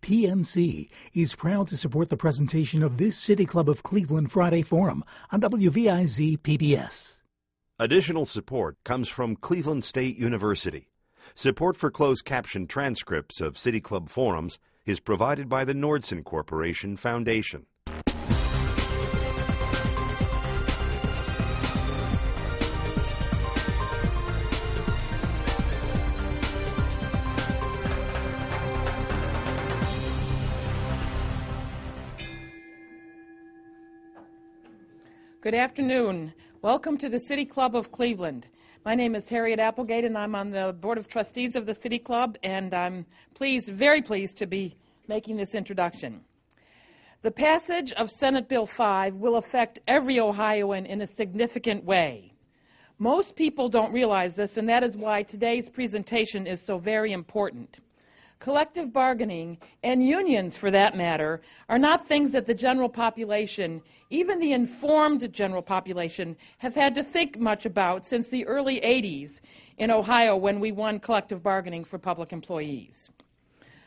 PNC is proud to support the presentation of this City Club of Cleveland Friday Forum on WVIZ PBS. Additional support comes from Cleveland State University. Support for closed caption transcripts of City Club forums is provided by the Nordson Corporation Foundation. Good afternoon. Welcome to the City Club of Cleveland. My name is Harriet Applegate, and I'm on the Board of Trustees of the City Club, and I'm very pleased to be making this introduction. The passage of Senate Bill 5 will affect every Ohioan in a significant way. Most people don't realize this, and that is why today's presentation is so very important. Collective bargaining, and unions for that matter, are not things that the general population, even the informed general population, have had to think much about since the early 80s in Ohio when we won collective bargaining for public employees.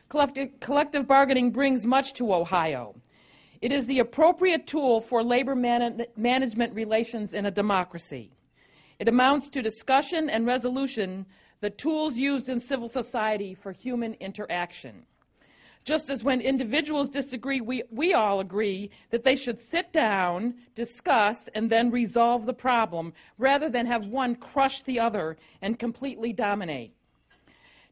Collective bargaining brings much to Ohio. It is the appropriate tool for labor management relations in a democracy. It amounts to discussion and resolution, the tools used in civil society for human interaction. Just as when individuals disagree, we all agree that they should sit down, discuss, and then resolve the problem, rather than have one crush the other and completely dominate.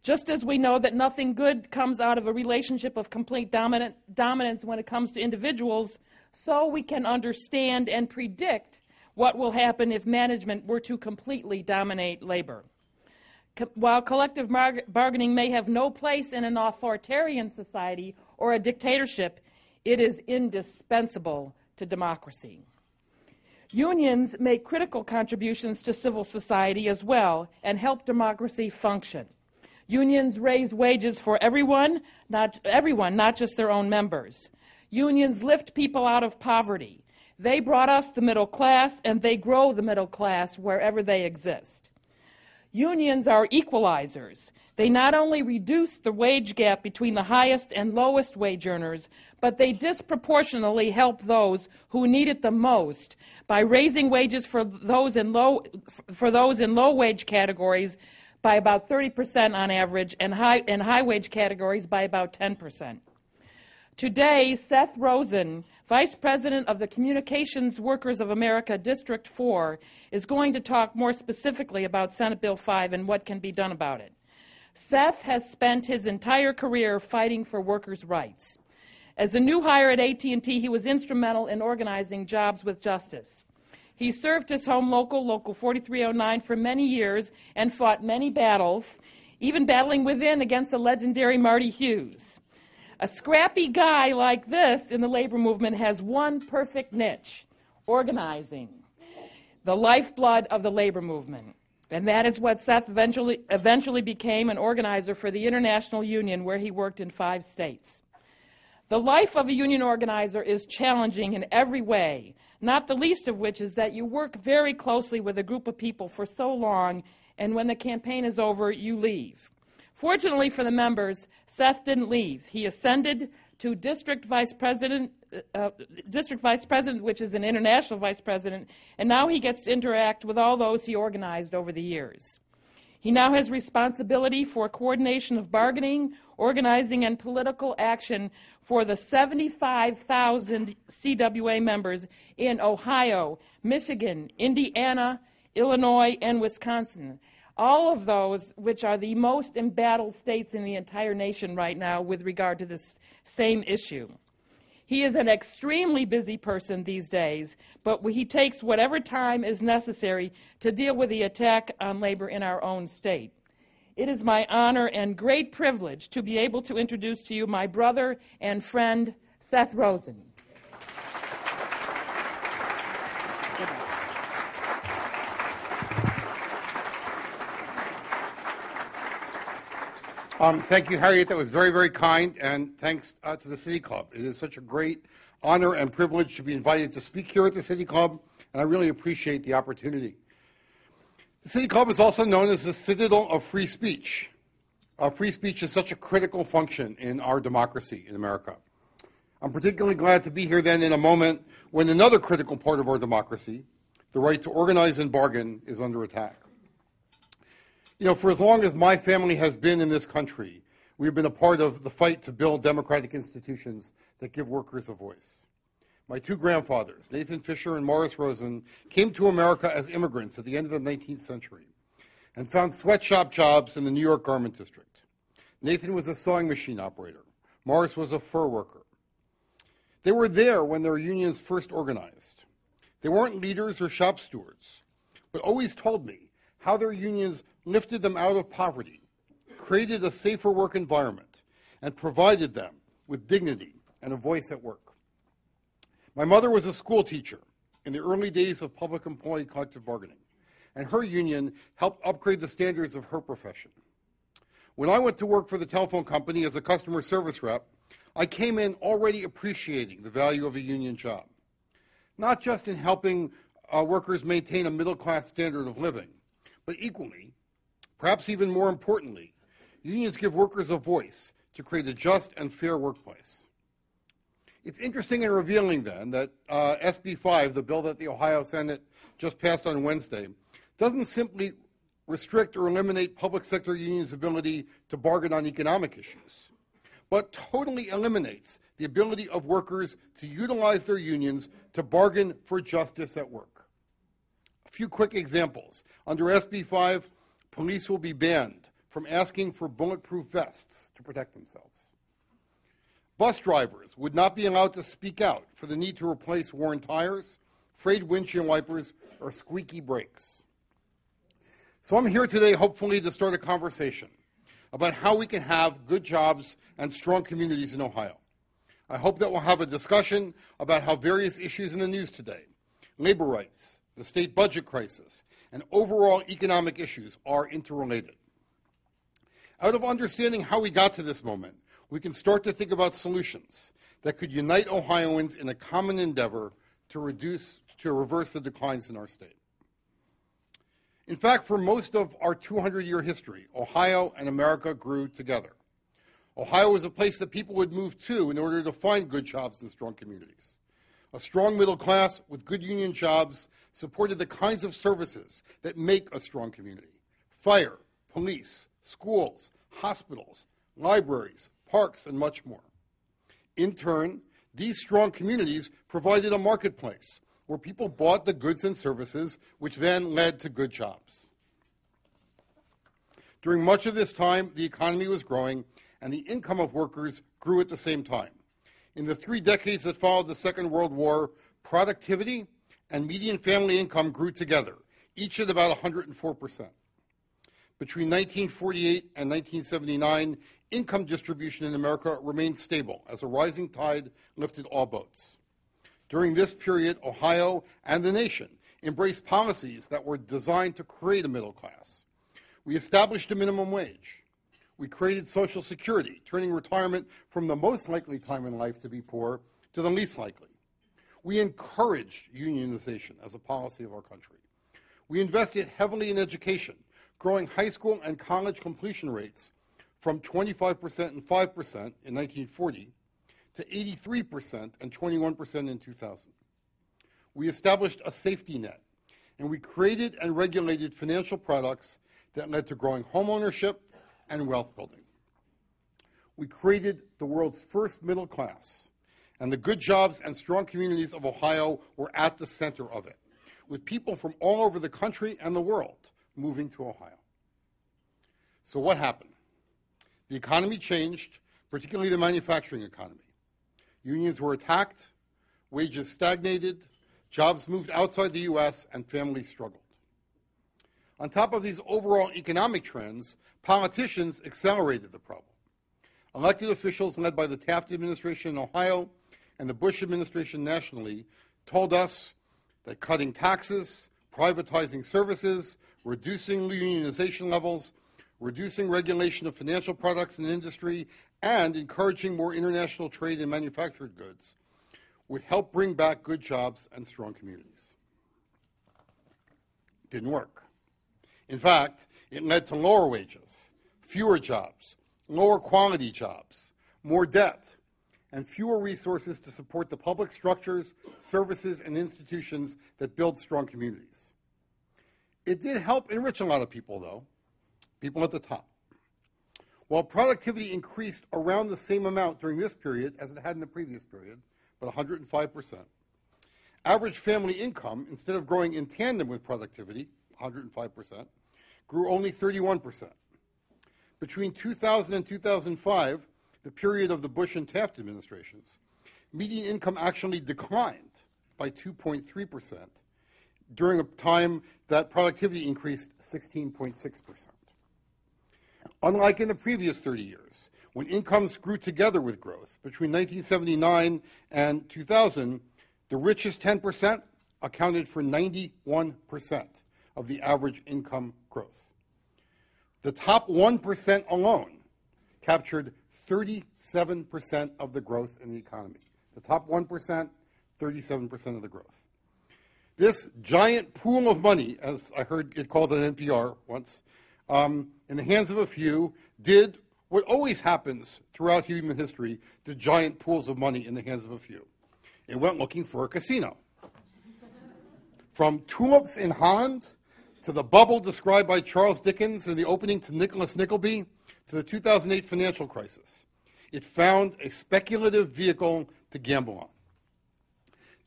Just as we know that nothing good comes out of a relationship of complete dominance when it comes to individuals, so we can understand and predict what will happen if management were to completely dominate labor. While collective bargaining may have no place in an authoritarian society or a dictatorship, it is indispensable to democracy. Unions make critical contributions to civil society as well and help democracy function. Unions raise wages for everyone, not just their own members. Unions lift people out of poverty. They brought us the middle class, and they grow the middle class wherever they exist. Unions are equalizers. They not only reduce the wage gap between the highest and lowest wage earners, but they disproportionately help those who need it the most by raising wages for those in low wage categories by about 30% on average, and high wage categories by about 10%. Today, Seth Rosen, Vice President of the Communications Workers of America District 4, is going to talk more specifically about Senate Bill 5 and what can be done about it. Seth has spent his entire career fighting for workers' rights. As a new hire at AT&T, he was instrumental in organizing Jobs with Justice. He served his home Local 4309 for many years and fought many battles, even battling within against the legendary Marty Hughes. A scrappy guy like this in the labor movement has one perfect niche: organizing, the lifeblood of the labor movement. And that is what Seth eventually became, an organizer for the International Union, where he worked in 5 states. The life of a union organizer is challenging in every way, not the least of which is that you work very closely with a group of people for so long, and when the campaign is over, you leave. Fortunately for the members, Seth didn't leave. He ascended to District Vice President, which is an international vice president, and now he gets to interact with all those he organized over the years. He now has responsibility for coordination of bargaining, organizing, and political action for the 75,000 CWA members in Ohio, Michigan, Indiana, Illinois, and Wisconsin. All of those which are the most embattled states in the entire nation right now with regard to this same issue. He is an extremely busy person these days, but he takes whatever time is necessary to deal with the attack on labor in our own state. It is my honor and great privilege to be able to introduce to you my brother and friend, Seth Rosen. Thank you, Harriet. That was very, very kind, and thanks to the City Club. It is such a great honor and privilege to be invited to speak here at the City Club, and I really appreciate the opportunity. The City Club is also known as the Citadel of Free Speech. Free speech is such a critical function in our democracy in America. I'm particularly glad to be here then in a moment when another critical part of our democracy, the right to organize and bargain, is under attack. You know, for as long as my family has been in this country, we've been a part of the fight to build democratic institutions that give workers a voice. My two grandfathers, Nathan Fisher and Morris Rosen, came to America as immigrants at the end of the 19th century and found sweatshop jobs in the New York garment district. Nathan was a sewing machine operator. Morris was a fur worker. They were there when their unions first organized. They weren't leaders or shop stewards, but always told me how their unions lifted them out of poverty, created a safer work environment, and provided them with dignity and a voice at work. My mother was a school teacher in the early days of public employee collective bargaining, and her union helped upgrade the standards of her profession. When I went to work for the telephone company as a customer service rep, I came in already appreciating the value of a union job, not just in helping workers maintain a middle-class standard of living, but equally, perhaps even more importantly, unions give workers a voice to create a just and fair workplace. It's interesting and revealing then that SB 5, the bill that the Ohio Senate just passed on Wednesday, doesn't simply restrict or eliminate public sector unions' ability to bargain on economic issues, but totally eliminates the ability of workers to utilize their unions to bargain for justice at work. A few quick examples. Under SB 5, police will be banned from asking for bulletproof vests to protect themselves. Bus drivers would not be allowed to speak out for the need to replace worn tires, frayed windshield wipers, or squeaky brakes. So I'm here today, hopefully, to start a conversation about how we can have good jobs and strong communities in Ohio. I hope that we'll have a discussion about how various issues in the news today, labor rights, the state budget crisis, and overall economic issues are interrelated. Out of understanding how we got to this moment, we can start to think about solutions that could unite Ohioans in a common endeavor to reverse the declines in our state. In fact, for most of our 200-year history, Ohio and America grew together. Ohio was a place that people would move to in order to find good jobs and strong communities. A strong middle class with good union jobs supported the kinds of services that make a strong community: fire, police, schools, hospitals, libraries, parks, and much more. In turn, these strong communities provided a marketplace where people bought the goods and services, which then led to good jobs. During much of this time, the economy was growing, and the income of workers grew at the same time. In the 3 decades that followed the Second World War, productivity and median family income grew together, each at about 104%. Between 1948 and 1979, income distribution in America remained stable as a rising tide lifted all boats. During this period, Ohio and the nation embraced policies that were designed to create a middle class. We established a minimum wage. We created Social Security, turning retirement from the most likely time in life to be poor to the least likely. We encouraged unionization as a policy of our country. We invested heavily in education, growing high school and college completion rates from 25% and 5% in 1940 to 83% and 21% in 2000. We established a safety net, and we created and regulated financial products that led to growing home ownership and wealth building. We created the world's first middle class, and the good jobs and strong communities of Ohio were at the center of it, with people from all over the country and the world moving to Ohio. So what happened? The economy changed, particularly the manufacturing economy. Unions were attacked, wages stagnated, jobs moved outside the U.S., and families struggled. On top of these overall economic trends, politicians accelerated the problem. Elected officials led by the Taft administration in Ohio and the Bush administration nationally told us that cutting taxes, privatizing services, reducing unionization levels, reducing regulation of financial products and industry, and encouraging more international trade in manufactured goods would help bring back good jobs and strong communities. It didn't work. In fact, it led to lower wages, fewer jobs, lower quality jobs, more debt, and fewer resources to support the public structures, services, and institutions that build strong communities. It did help enrich a lot of people, though, people at the top. While productivity increased around the same amount during this period as it had in the previous period, but 105%, average family income, instead of growing in tandem with productivity, 105%, grew only 31%. Between 2000 and 2005, the period of the Bush and Taft administrations, median income actually declined by 2.3% during a time that productivity increased 16.6%. Unlike in the previous 30 years, when incomes grew together with growth, between 1979 and 2000, the richest 10% accounted for 91% of the average income growth. The top 1% alone captured 37% of the growth in the economy. The top 1%, 37% of the growth. This giant pool of money, as I heard it called on NPR once, in the hands of a few, did what always happens throughout human history to giant pools of money in the hands of a few. It went looking for a casino. From tulips in Holland to the bubble described by Charles Dickens in the opening to Nicholas Nickleby to the 2008 financial crisis, it found a speculative vehicle to gamble on.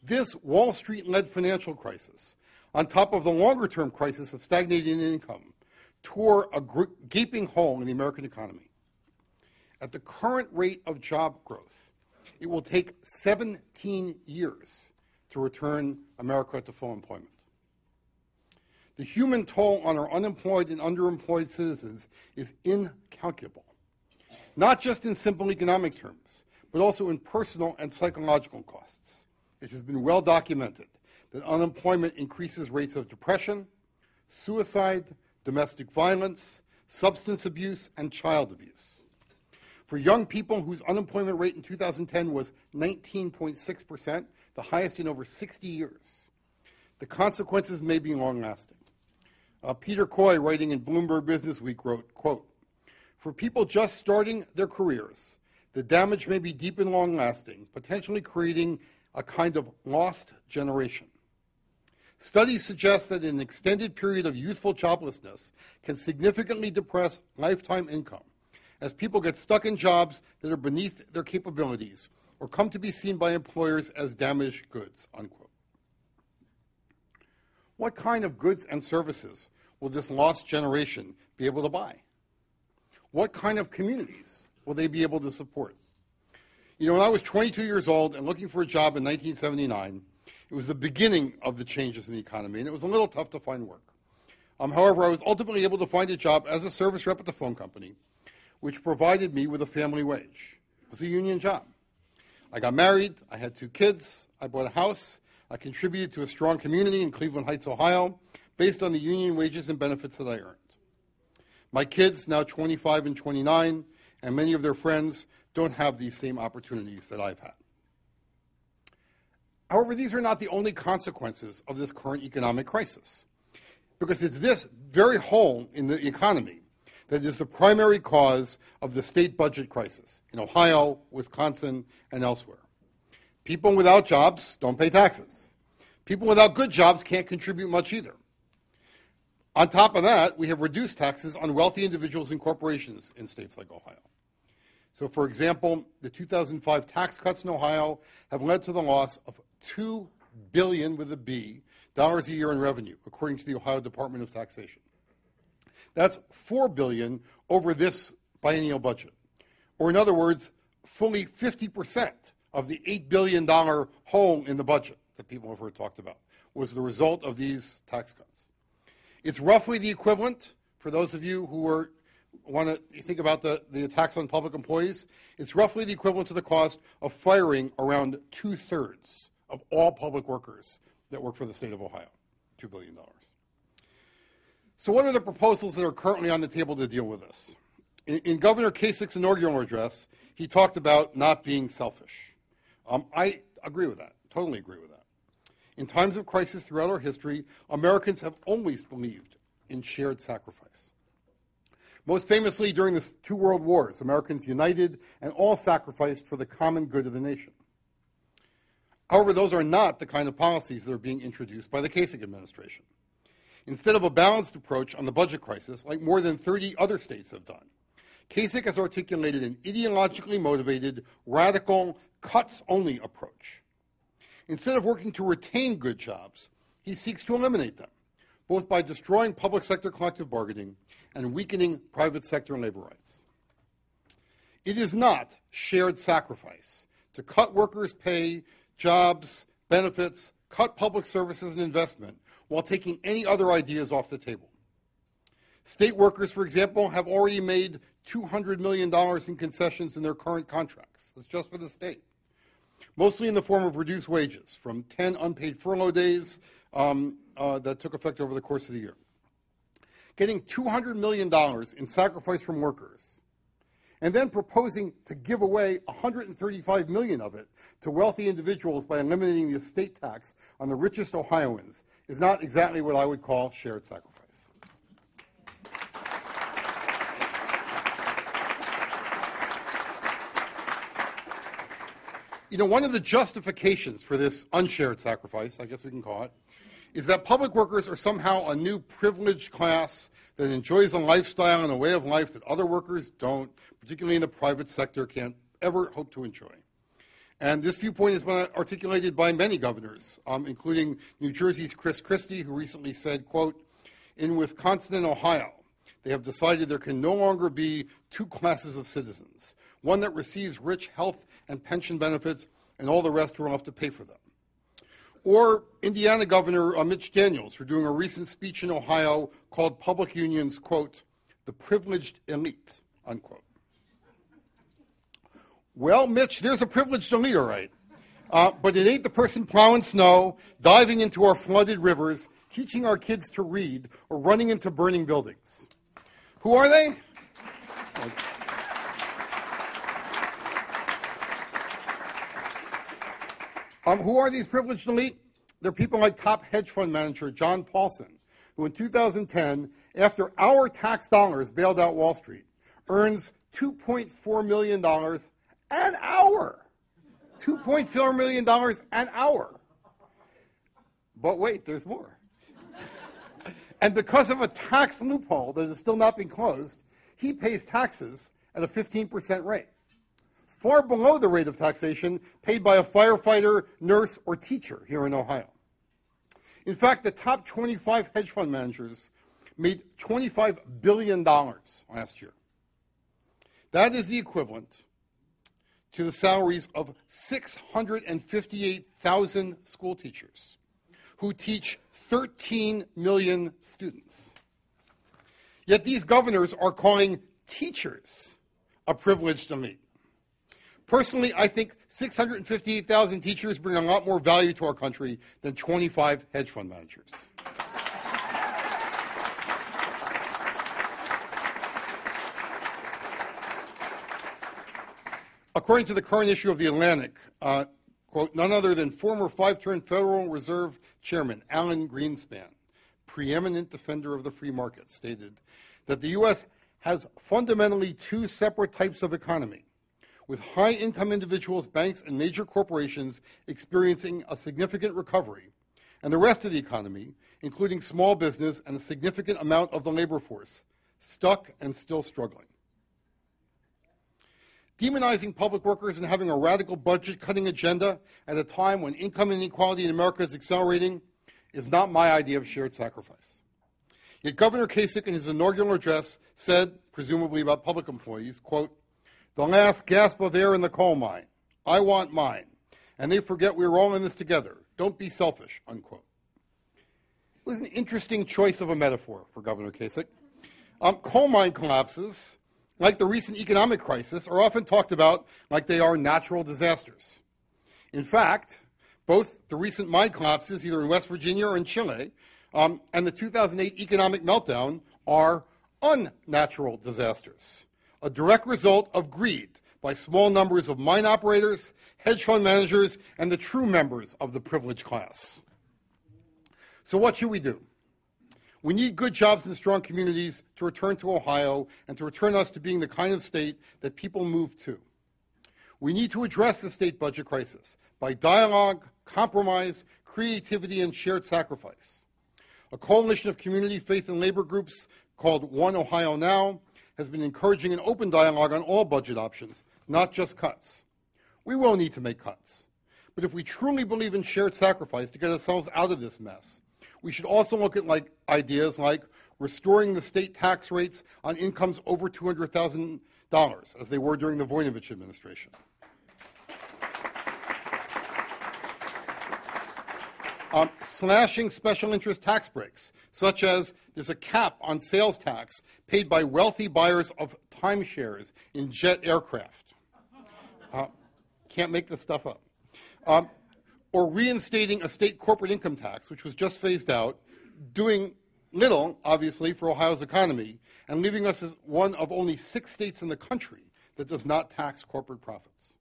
This Wall Street-led financial crisis, on top of the longer-term crisis of stagnating income, tore a gaping hole in the American economy. At the current rate of job growth, it will take 17 years to return America to full employment. The human toll on our unemployed and underemployed citizens is incalculable, not just in simple economic terms, but also in personal and psychological costs. It has been well documented that unemployment increases rates of depression, suicide, domestic violence, substance abuse, and child abuse. For young people whose unemployment rate in 2010 was 19.6%, the highest in over 60 years, the consequences may be long-lasting. Peter Coy, writing in Bloomberg Businessweek, wrote, quote, "For people just starting their careers, the damage may be deep and long-lasting, potentially creating a kind of lost generation. Studies suggest that an extended period of youthful joblessness can significantly depress lifetime income as people get stuck in jobs that are beneath their capabilities or come to be seen by employers as damaged goods," unquote. What kind of goods and services will this lost generation be able to buy? What kind of communities will they be able to support? You know, when I was 22 years old and looking for a job in 1979, it was the beginning of the changes in the economy, and it was a little tough to find work. However, I was ultimately able to find a job as a service rep at the phone company, which provided me with a family wage. It was a union job. I got married, I had 2 kids, I bought a house, I contributed to a strong community in Cleveland Heights, Ohio, based on the union wages and benefits that I earned. My kids, now 25 and 29, and many of their friends don't have these same opportunities that I've had. However, these are not the only consequences of this current economic crisis, because it's this very hole in the economy that is the primary cause of the state budget crisis in Ohio, Wisconsin, and elsewhere. People without jobs don't pay taxes. People without good jobs can't contribute much either. On top of that, we have reduced taxes on wealthy individuals and corporations in states like Ohio. So, for example, the 2005 tax cuts in Ohio have led to the loss of $2 billion with a B dollars a year in revenue, according to the Ohio Department of Taxation. That's $4 billion over this biennial budget. Or in other words, fully 50% of the $8 billion hole in the budget that people have heard talked about was the result of these tax cuts. It's roughly the equivalent, for those of you who want to think about the attacks on public employees, it's roughly the equivalent to the cost of firing around 2/3 of all public workers that work for the state of Ohio, $2 billion. So what are the proposals that are currently on the table to deal with this? In Governor Kasich's inaugural address, he talked about not being selfish. I agree with that, totally agree with that. In times of crisis throughout our history, Americans have always believed in shared sacrifice. Most famously, during the two world wars, Americans united and all sacrificed for the common good of the nation. However, those are not the kind of policies that are being introduced by the Kasich administration. Instead of a balanced approach on the budget crisis, like more than 30 other states have done, Kasich has articulated an ideologically motivated, radical, cuts-only approach. Instead of working to retain good jobs, he seeks to eliminate them, both by destroying public sector collective bargaining and weakening private sector labor rights. It is not shared sacrifice to cut workers' pay, jobs, benefits, cut public services and investment while taking any other ideas off the table. State workers, for example, have already made $200 million in concessions in their current contracts. That's just for the state. Mostly in the form of reduced wages from 10 unpaid furlough days that took effect over the course of the year. Getting $200 million in sacrifice from workers and then proposing to give away $135 million of it to wealthy individuals by eliminating the estate tax on the richest Ohioans is not exactly what I would call shared sacrifice. You know, one of the justifications for this unshared sacrifice, I guess we can call it, is that public workers are somehow a new privileged class that enjoys a lifestyle and a way of life that other workers don't, particularly in the private sector, can't ever hope to enjoy. And this viewpoint has been articulated by many governors, including New Jersey's Chris Christie, who recently said, quote, "In Wisconsin and Ohio, they have decided there can no longer be two classes of citizens, one that receives rich health and pension benefits and all the rest who will have to pay for them." Or Indiana Governor Mitch Daniels, who doing a recent speech in Ohio called public unions, quote, "the privileged elite," unquote. Well, Mitch, there's a privileged elite, all right. But it ain't the person plowing snow, diving into our flooded rivers, teaching our kids to read, or running into burning buildings. Who are they? Who are these privileged elite? They're people like top hedge fund manager John Paulson, who in 2010, after our tax dollars bailed out Wall Street, earns $2.4 million an hour. $2.4 million an hour. But wait, there's more. And because of a tax loophole that has still not been closed, he pays taxes at a 15% rate, far below the rate of taxation paid by a firefighter, nurse, or teacher here in Ohio. In fact, the top 25 hedge fund managers made $25 billion last year. That is the equivalent to the salaries of 658,000 school teachers who teach 13 million students. Yet these governors are calling teachers a privileged elite. Personally, I think 658,000 teachers bring a lot more value to our country than 25 hedge fund managers. According to the current issue of The Atlantic, quote, none other than former five-term Federal Reserve Chairman Alan Greenspan, preeminent defender of the free market, stated that the U.S. has fundamentally two separate types of economy, with high-income individuals, banks, and major corporations experiencing a significant recovery, and the rest of the economy, including small business and a significant amount of the labor force, stuck and still struggling. Demonizing public workers and having a radical budget-cutting agenda at a time when income inequality in America is accelerating is not my idea of shared sacrifice. Yet Governor Kasich, in his inaugural address, said, presumably about public employees, quote, "The last gasp of air in the coal mine. I want mine. And they forget we're all in this together. Don't be selfish," unquote. It was an interesting choice of a metaphor for Governor Kasich. Coal mine collapses, like the recent economic crisis, are often talked about like they are natural disasters. In fact, both the recent mine collapses, either in West Virginia or in Chile, and the 2008 economic meltdown are unnatural disasters, a direct result of greed by small numbers of mine operators, hedge fund managers, and the true members of the privileged class. So what should we do? We need good jobs and strong communities to return to Ohio and to return us to being the kind of state that people move to. We need to address the state budget crisis by dialogue, compromise, creativity, and shared sacrifice. A coalition of community, faith, and labor groups called One Ohio Now has been encouraging an open dialogue on all budget options, not just cuts. We will need to make cuts. But if we truly believe in shared sacrifice to get ourselves out of this mess, we should also look at ideas like restoring the state tax rates on incomes over $200,000, as they were during the Voinovich administration. Slashing special interest tax breaks, such as there's a cap on sales tax paid by wealthy buyers of timeshares in jet aircraft. Can't make this stuff up. Or reinstating a state corporate income tax, which was just phased out, doing little, obviously, for Ohio's economy, and leaving us as one of only 6 states in the country that does not tax corporate profits.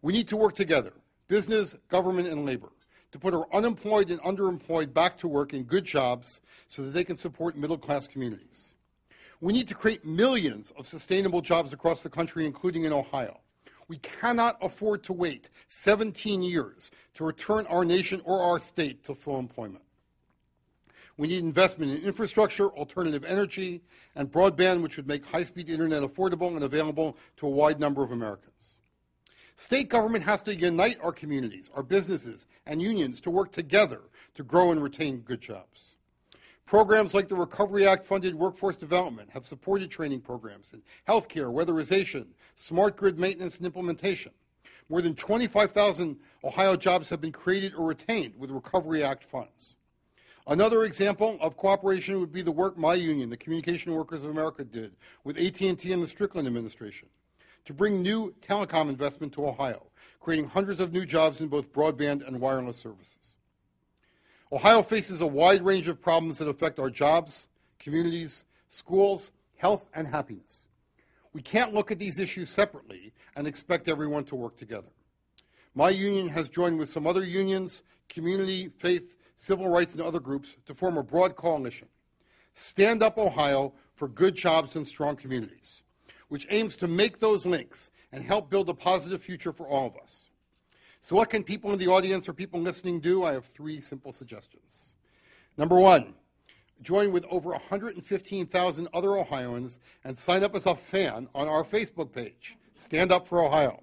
We need to work together, business, government, and labor, to put our unemployed and underemployed back to work in good jobs so that they can support middle-class communities. We need to create millions of sustainable jobs across the country, including in Ohio. We cannot afford to wait 17 years to return our nation or our state to full employment. We need investment in infrastructure, alternative energy, and broadband, which would make high-speed internet affordable and available to a wide number of Americans. State government has to unite our communities, our businesses, and unions to work together to grow and retain good jobs. Programs like the Recovery Act-funded workforce development have supported training programs in healthcare, weatherization, smart grid maintenance, and implementation. More than 25,000 Ohio jobs have been created or retained with Recovery Act funds. Another example of cooperation would be the work my union, the Communication Workers of America, did with AT&T and the Strickland administration to bring new telecom investment to Ohio, creating hundreds of new jobs in both broadband and wireless services. Ohio faces a wide range of problems that affect our jobs, communities, schools, health, and happiness. We can't look at these issues separately and expect everyone to work together. My union has joined with some other unions, community, faith, civil rights, and other groups to form a broad coalition, Stand Up Ohio for Good Jobs and Strong Communities, which aims to make those links and help build a positive future for all of us. So what can people in the audience or people listening do? I have 3 simple suggestions. Number 1, join with over 115,000 other Ohioans and sign up as a fan on our Facebook page, Stand Up for Ohio,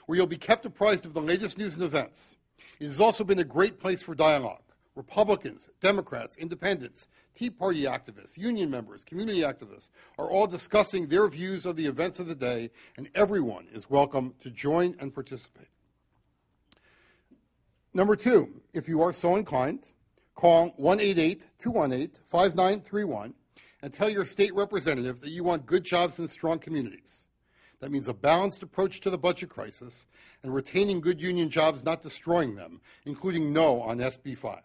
where you'll be kept apprised of the latest news and events. It has also been a great place for dialogue. Republicans, Democrats, independents, Tea Party activists, union members, community activists are all discussing their views of the events of the day, and everyone is welcome to join and participate. Number 2, if you are so inclined, call 1-888-218-5931 and tell your state representative that you want good jobs and strong communities. That means a balanced approach to the budget crisis and retaining good union jobs, not destroying them, including no on SB 5.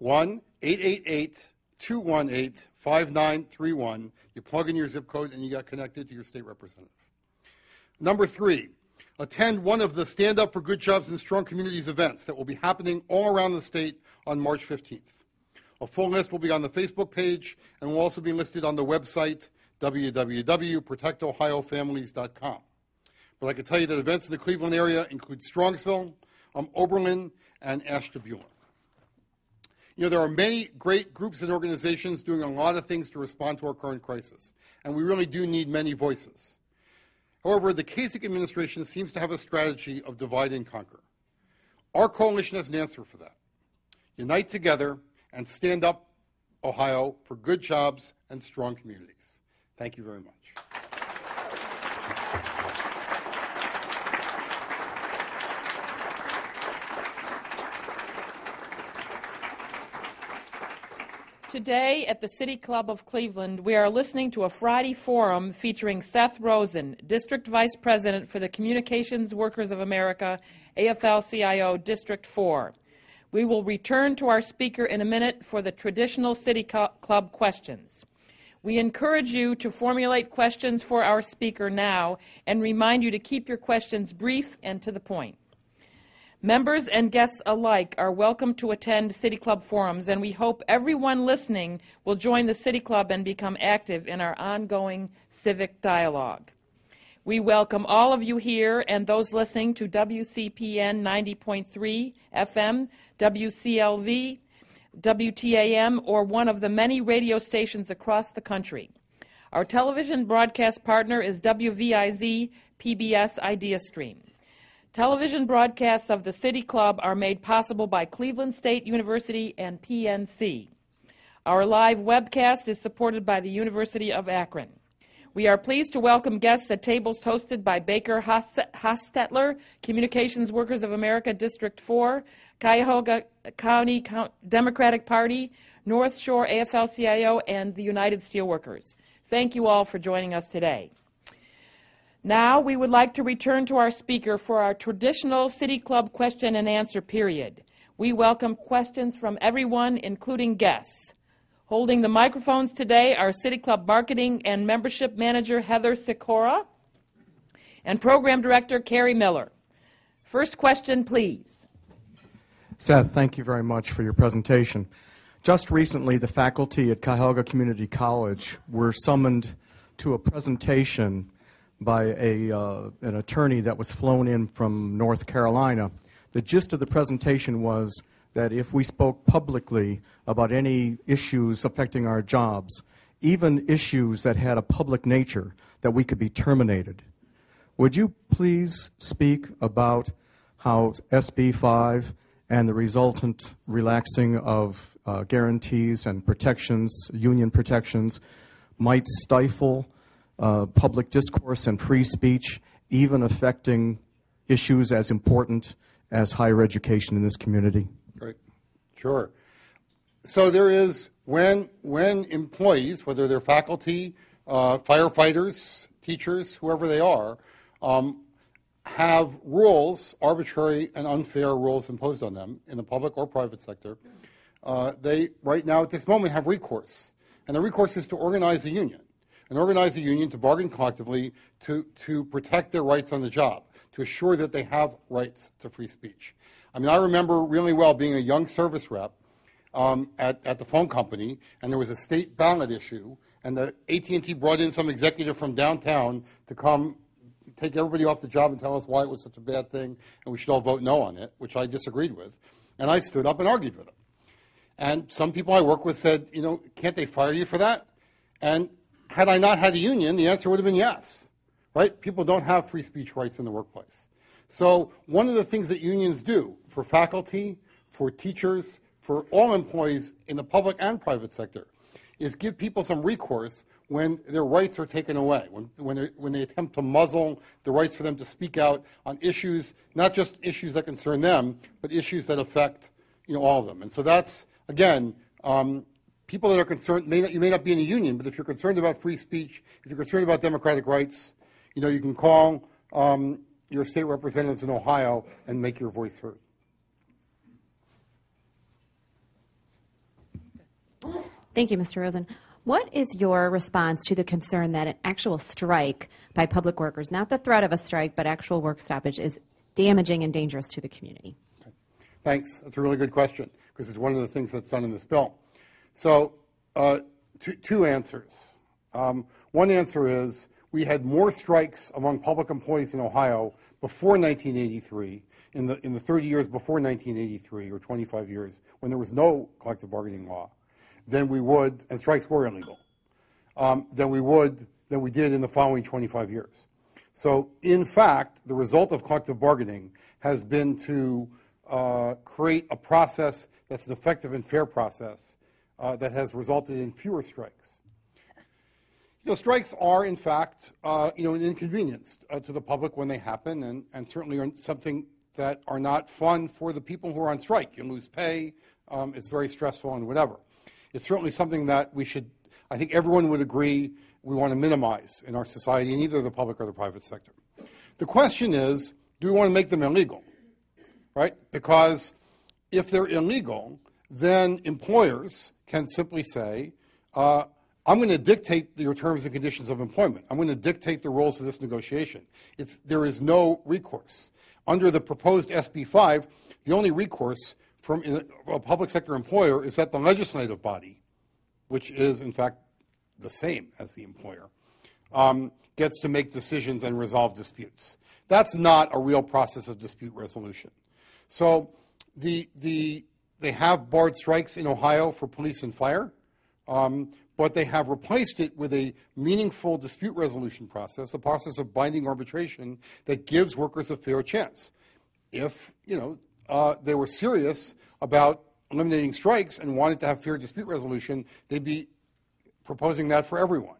1-888-218-5931. You plug in your zip code and you got connected to your state representative. Number 3, attend one of the Stand Up for Good Jobs and Strong Communities events that will be happening all around the state on March 15th. A full list will be on the Facebook page and will also be listed on the website www.protectohiofamilies.com. But I can tell you that events in the Cleveland area include Strongsville, Oberlin, and Ashtabula. You know, there are many great groups and organizations doing a lot of things to respond to our current crisis, and we really do need many voices. However, the Kasich administration seems to have a strategy of divide and conquer. Our coalition has an answer for that. Unite together and stand up, Ohio, for good jobs and strong communities. Thank you very much. Today at the City Club of Cleveland, we are listening to a Friday forum featuring Seth Rosen, District Vice President for the Communications Workers of America, AFL-CIO District 4. We will return to our speaker in a minute for the traditional City Club questions. We encourage you to formulate questions for our speaker now and remind you to keep your questions brief and to the point. Members and guests alike are welcome to attend City Club forums, and we hope everyone listening will join the City Club and become active in our ongoing civic dialogue. We welcome all of you here and those listening to WCPN 90.3 FM, WCLV, WTAM, or one of the many radio stations across the country. Our television broadcast partner is WVIZ PBS IdeaStream. Television broadcasts of the City Club are made possible by Cleveland State University and PNC. Our live webcast is supported by the University of Akron. We are pleased to welcome guests at tables hosted by Baker Hostetler, Communications Workers of America, District 4, Cuyahoga County Democratic Party, North Shore AFL-CIO, and the United Steelworkers. Thank you all for joining us today. Now we would like to return to our speaker for our traditional City Club question and answer period. We welcome questions from everyone, including guests. Holding the microphones today are City Club Marketing and Membership Manager Heather Sikora and Program Director Carrie Miller. First question, please. Seth, thank you very much for your presentation. Just recently, the faculty at Cuyahoga Community College were summoned to a presentation by an attorney that was flown in from North Carolina. The gist of the presentation was that if we spoke publicly about any issues affecting our jobs, even issues that had a public nature, that we could be terminated. Would you please speak about how SB 5 and the resultant relaxing of guarantees and protections, union protections, might stifle public discourse and free speech, even affecting issues as important as higher education in this community? Great. Sure. So there is, when employees, whether they're faculty, firefighters, teachers, whoever they are, have rules, arbitrary and unfair rules imposed on them in the public or private sector, they, right now at this moment, have recourse. And the recourse is to organize a union. And organize a union to bargain collectively to protect their rights on the job, to assure that they have rights to free speech. I mean, I remember really well being a young service rep at the phone company, and there was a state ballot issue, and the AT&T brought in some executive from downtown to come take everybody off the job and tell us why it was such a bad thing, and we should all vote no on it, which I disagreed with. And I stood up and argued with him. And some people I work with said, you know, can't they fire you for that? And had I not had a union, the answer would have been yes, right? People don't have free speech rights in the workplace. So one of the things that unions do for faculty, for teachers, for all employees in the public and private sector is give people some recourse when their rights are taken away, when they attempt to muzzle the rights for them to speak out on issues, not just issues that concern them, but issues that affect, you know, all of them. And so that's, again, people that are concerned, you may not be in a union, but if you're concerned about free speech, if you're concerned about democratic rights, you know, you can call your state representatives in Ohio and make your voice heard. Thank you, Mr. Rosen. What is your response to the concern that an actual strike by public workers, not the threat of a strike, but actual work stoppage, is damaging and dangerous to the community? Okay. Thanks. That's a really good question, because it's one of the things that's done in this bill. So two answers. One answer is we had more strikes among public employees in Ohio before 1983, in the 30 years before 1983, or 25 years, when there was no collective bargaining law, than we would, and strikes were illegal, than we did in the following 25 years. So, in fact, the result of collective bargaining has been to create a process that's an effective and fair process that has resulted in fewer strikes. You know, strikes are, in fact, you know, an inconvenience to the public when they happen, and certainly are something that are not fun for the people who are on strike. You lose pay, it's very stressful and whatever. It's certainly something that we should, I think everyone would agree, we want to minimize in our society in either the public or the private sector. The question is, do we want to make them illegal, right? Because if they're illegal, then employers can simply say, I'm going to dictate your terms and conditions of employment. I'm going to dictate the rules of this negotiation. There is no recourse. Under the proposed SB 5, the only recourse from a public sector employer is that the legislative body, which is, in fact, the same as the employer, gets to make decisions and resolve disputes. That's not a real process of dispute resolution. So they have barred strikes in Ohio for police and fire, but they have replaced it with a meaningful dispute resolution process, a process of binding arbitration that gives workers a fair chance. If they were serious about eliminating strikes and wanted to have fair dispute resolution, they'd be proposing that for everyone.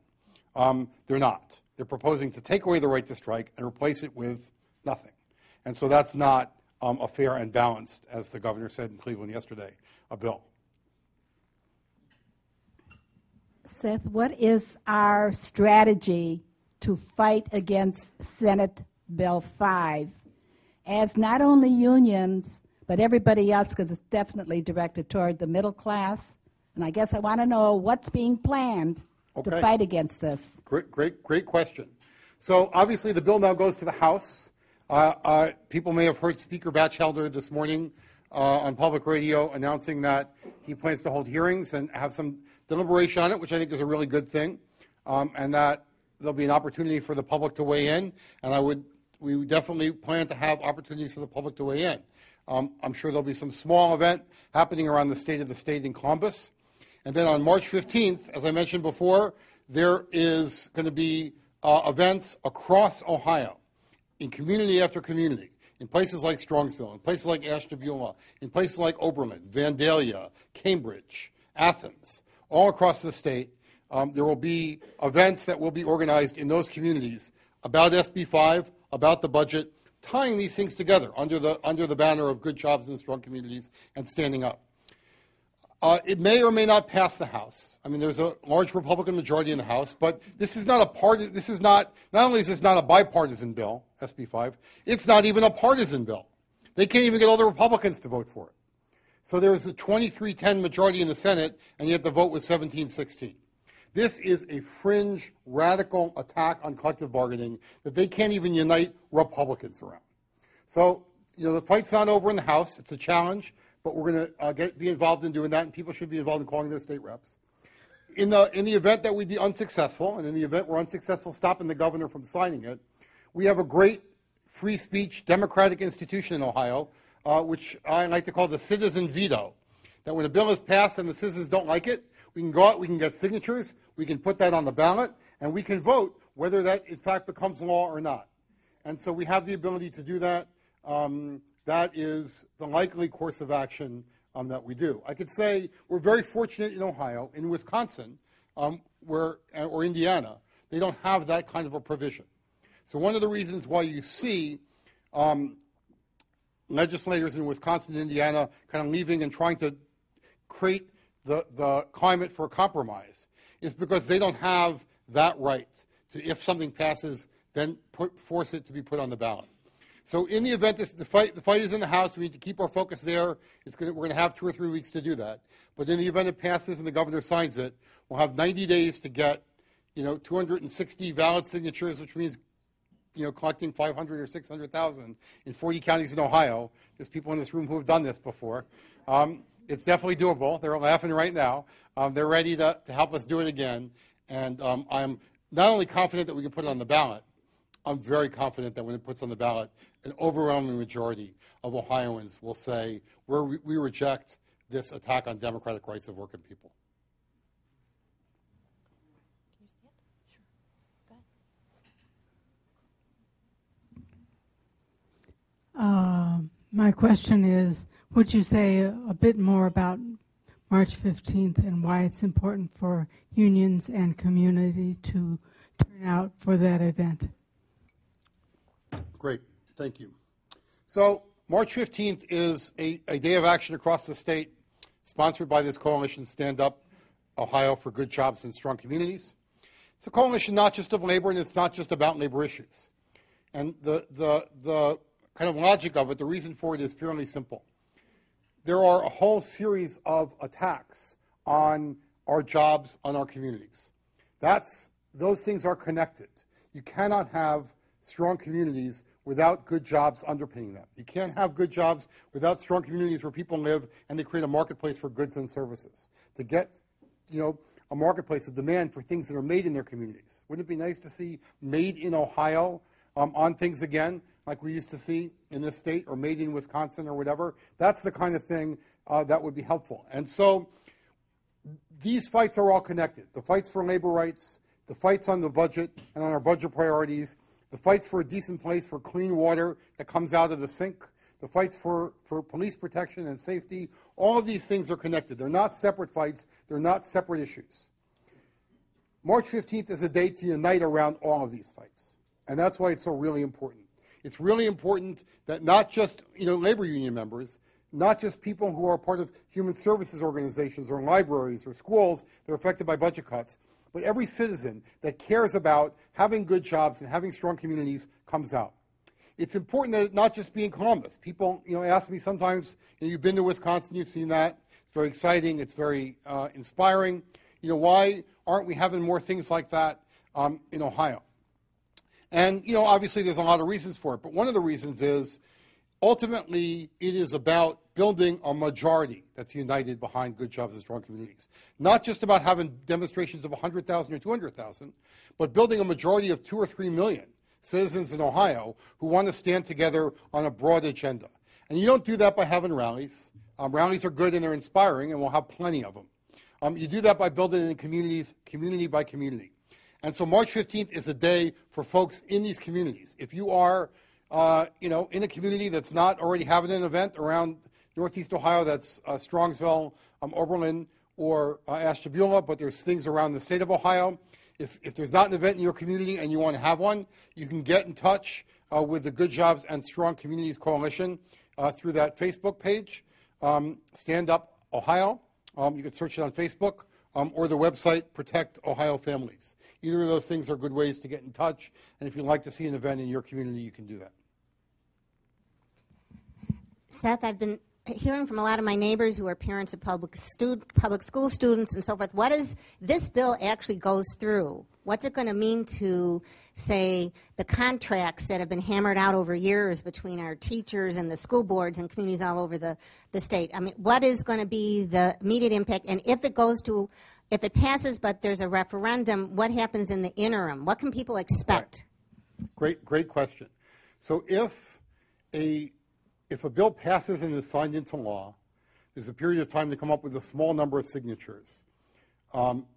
They're not. They're proposing to take away the right to strike and replace it with nothing. And so that's not a fair and balanced, as the governor said in Cleveland yesterday, a bill. Seth, what is our strategy to fight against Senate Bill 5, as not only unions, but everybody else, because it's definitely directed toward the middle class? And I guess I want to know what's being planned to fight against this. Great question. So obviously the bill now goes to the House. People may have heard Speaker Batchelder this morning on public radio announcing that he plans to hold hearings and have some deliberation on it, which I think is a really good thing, and that there'll be an opportunity for the public to weigh in, and we would definitely plan to have opportunities for the public to weigh in. I'm sure there'll be some small event happening around the state of the state in Columbus. And then on March 15th, as I mentioned before, there is going to be events across Ohio in community after community, in places like Strongsville, in places like Ashtabula, in places like Oberlin, Vandalia, Cambridge, Athens, all across the state. There will be events that will be organized in those communities about SB 5, about the budget, tying these things together under the banner of good jobs and strong communities and standing up. It may or may not pass the House. I mean, there's a large Republican majority in the House, but this is not not only is this not a bipartisan bill, SB 5, it's not even a partisan bill. They can't even get all the Republicans to vote for it. So there's a 23-10 majority in the Senate, and yet the vote was 17-16. This is a fringe, radical attack on collective bargaining that they can't even unite Republicans around. So, the fight's not over in the House. It's a challenge, but we're going to be involved in doing that, and people should be involved in calling their state reps. In the event that we'd be unsuccessful, and in the event we're unsuccessful stopping the governor from signing it, we have a great free speech democratic institution in Ohio, which I like to call the citizen veto, that when a bill is passed and the citizens don't like it, we can go out, we can get signatures, we can put that on the ballot, and we can vote whether that in fact becomes law or not. And so we have the ability to do that. That is the likely course of action that we do. I could say we're very fortunate in Ohio. In Wisconsin or Indiana, they don't have that kind of a provision. So one of the reasons why you see legislators in Wisconsin and Indiana kind of leaving and trying to create the climate for compromise is because they don't have that right to, if something passes, then force it to be put on the ballot. So in the event the fight is in the House, we need to keep our focus there. We're going to have 2 or 3 weeks to do that. But in the event it passes and the governor signs it, we'll have 90 days to get 260 valid signatures, which means collecting 500 or 600,000 in 40 counties in Ohio. There's people in this room who have done this before. It's definitely doable. They're laughing right now. They're ready to help us do it again. And I'm not only confident that we can put it on the ballot, I'm very confident that when it puts on the ballot, an overwhelming majority of Ohioans will say, we reject this attack on democratic rights of working people. My question is, would you say a bit more about March 15th and why it's important for unions and community to turn out for that event? Great. Thank you. So March 15th is a day of action across the state sponsored by this coalition, Stand Up Ohio for Good Jobs and Strong Communities. It's a coalition not just of labor, and it's not just about labor issues. And the kind of logic of it, the reason for it is fairly simple. There are a whole series of attacks on our jobs, on our communities. Those things are connected. You cannot have strong communities without good jobs underpinning them. You can't have good jobs without strong communities where people live and they create a marketplace for goods and services. To get, a marketplace of demand for things that are made in their communities. Wouldn't it be nice to see made in Ohio on things again, like we used to see in this state, or made in Wisconsin or whatever? That's the kind of thing that would be helpful. And so these fights are all connected. The fights for labor rights, the fights on the budget and on our budget priorities, the fights for a decent place for clean water that comes out of the sink, the fights for police protection and safety, all of these things are connected. They're not separate fights. They're not separate issues. March 15th is a day to unite around all of these fights. And that's why it's so really important. It's really important that not just labor union members, not just people who are part of human services organizations or libraries or schools that are affected by budget cuts, but every citizen that cares about having good jobs and having strong communities comes out. It's important that it not just be in Columbus. People, ask me sometimes, you've been to Wisconsin, you've seen that. It's very exciting. It's very inspiring. Why aren't we having more things like that in Ohio? And, obviously there's a lot of reasons for it. But one of the reasons is ultimately it is about building a majority that's united behind good jobs and strong communities. Not just about having demonstrations of 100,000 or 200,000, but building a majority of 2 or 3 million citizens in Ohio who want to stand together on a broad agenda. And you don't do that by having rallies. Rallies are good and they're inspiring, and we'll have plenty of them. You do that by building it in communities, community by community. And so March 15th is a day for folks in these communities. If you are, in a community that's not already having an event around Northeast Ohio, that's Strongsville, Oberlin, or Ashtabula, but there's things around the state of Ohio. If there's not an event in your community and you want to have one, you can get in touch with the Good Jobs and Strong Communities Coalition through that Facebook page, Stand Up Ohio. You can search it on Facebook, or the website Protect Ohio Families. Either of those things are good ways to get in touch, and if you'd like to see an event in your community, you can do that. Seth, I've been hearing from a lot of my neighbors who are parents of public school students and so forth. What is this bill actually goes through? What's it going to mean to, say, the contracts that have been hammered out over years between our teachers and the school boards and communities all over the state? I mean, what is going to be the immediate impact? And if it passes but there's a referendum, what happens in the interim? What can people expect? Right. Great question. So if a bill passes and is signed into law, there's a period of time to come up with a small number of signatures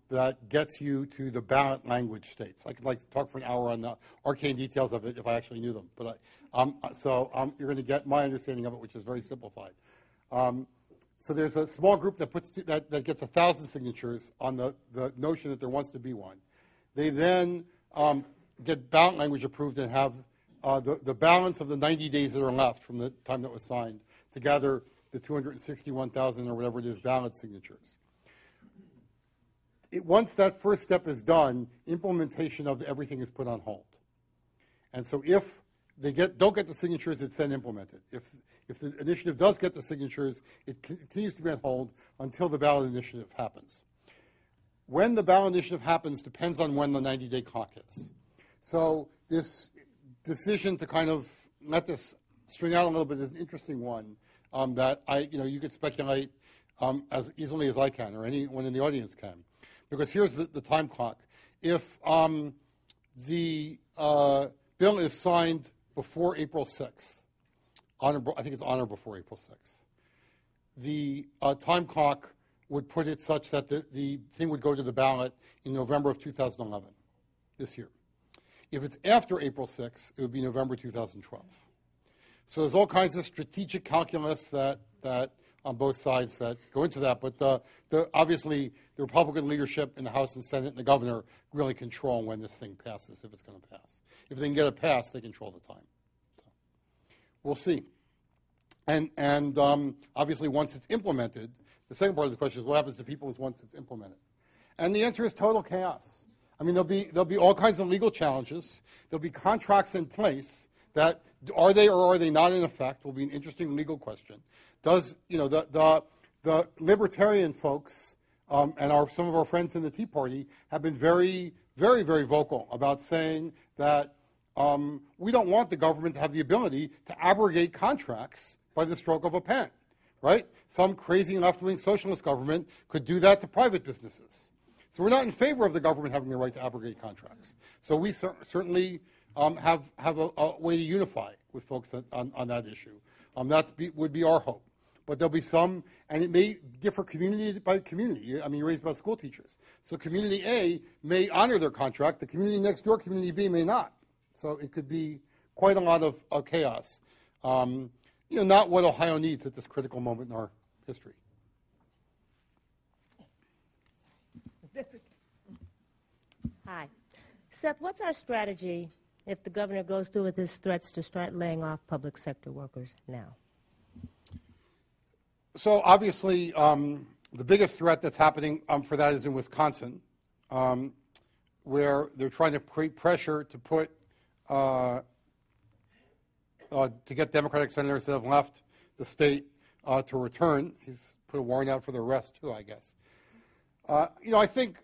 that gets you to the ballot language states. I could like to talk for an hour on the arcane details of it if I actually knew them, but you're going to get my understanding of it, which is very simplified. So there's a small group that gets 1,000 signatures on the notion that there wants to be one. They then get ballot language approved and have the balance of the 90 days that are left from the time that was signed to gather the 261,000 or whatever it is ballot signatures. Once that first step is done, implementation of everything is put on hold. And so if they don't get the signatures, it's then implemented. If the initiative does get the signatures, it continues to be on hold until the ballot initiative happens. When the ballot initiative happens depends on when the 90-day clock is. So this decision to kind of let this string out a little bit is an interesting one that you could speculate as easily as I can, or anyone in the audience can. Because here's the time clock. If the bill is signed before April 6th, I think it's on or before April 6th, the time clock would put it such that the thing would go to the ballot in November of 2011, this year. If it's after April 6th, it would be November 2012. So there's all kinds of strategic calculus that on both sides that go into that, but obviously the Republican leadership in the House and Senate and the governor really control when this thing passes, if it's going to pass. If they can get it passed, they control the time. So we'll see. And obviously once it's implemented, the second part of the question is what happens to people once it's implemented? And the answer is total chaos. I mean, there'll be all kinds of legal challenges. There'll be contracts in place that are they or are they not in effect will be an interesting legal question. Does the libertarian folks and some of our friends in the Tea Party have been very, very, very vocal about saying that we don't want the government to have the ability to abrogate contracts by the stroke of a pen, right? Some crazy left-wing socialist government could do that to private businesses. So we're not in favor of the government having the right to abrogate contracts. So we certainly have a way to unify with folks on that issue. That would be our hope. But there'll be some, and it may differ community by community. I mean, you raised about school teachers. So community A may honor their contract. The community next door, community B, may not. So it could be quite a lot of chaos. Not what Ohio needs at this critical moment in our history. Hi. Seth, what's our strategy if the governor goes through with his threats to start laying off public sector workers now? So obviously, the biggest threat that's happening for that is in Wisconsin, where they're trying to create pressure to put to get Democratic senators that have left the state to return. He's put a warrant out for their arrest too, I guess. I think